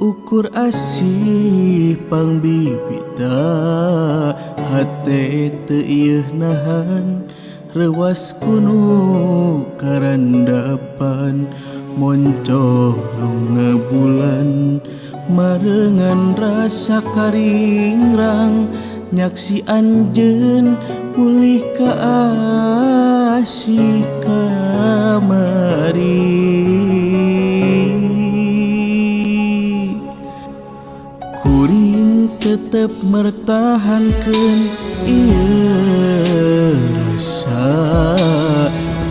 ukur asih pangbibita hate teu ieu nahan rewas kuno karandapan moncolongna bulan marengan rasa karingrang nyaksi anjeun mulih ka asih kamari kuring tetep mertahankeun ieu rasa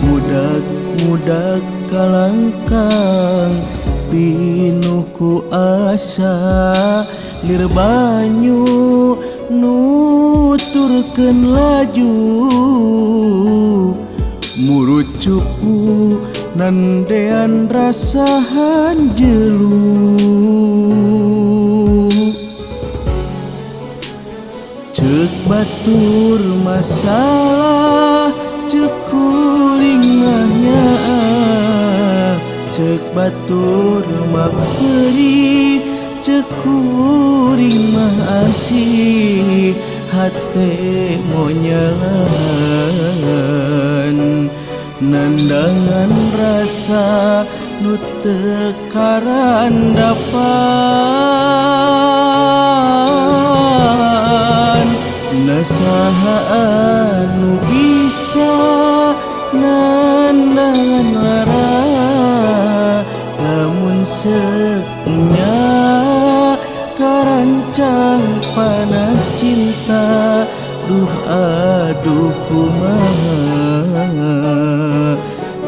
mudag-mudag kalangkang pinuh ku asa lir banyu nuturkeun laju murup cupu nandean rasa hanjelu ceuk batur masalah ceuk kuring mah nyaah ceuk batur mah peurih ceuk kuring mah asih hate monyelan nandangan rasa nu teu karandapan nasaha anu bisa nandangan lara lamun seuknya karancang panah cinta duh aduh kumaha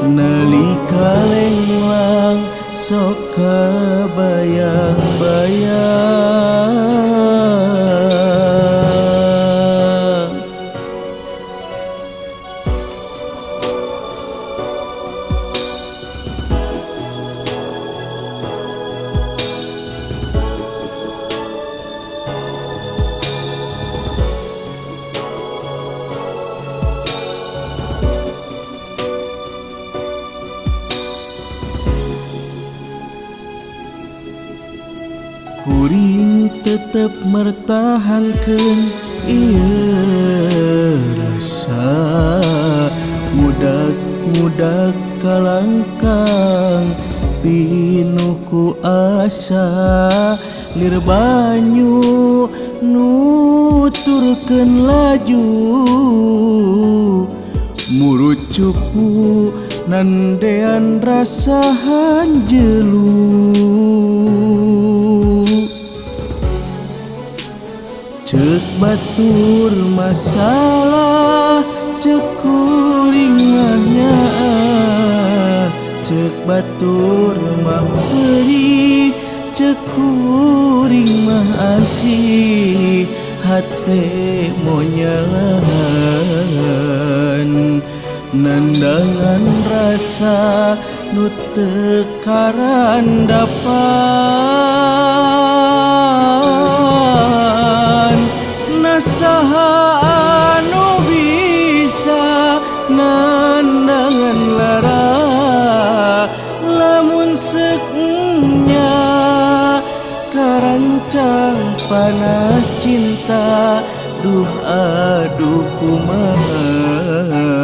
nalika lenglang sok kabayang-bayang kuring tetep mertahankeun ieu rasa mudag-mudag kalangkang pinuh ku asa lir banyu nuturkeun laju murup cupu nandean rasa hanjelu ceuk batur masalah ceuk kuring mah nyaah ceuk batur mah peurih ceuk kuring mah asih hate monyelan nandangan rasa nu teu karandapan nasaha anu bisa nandangan lara lamun seuknya karancang panah cinta duh aduh kumaha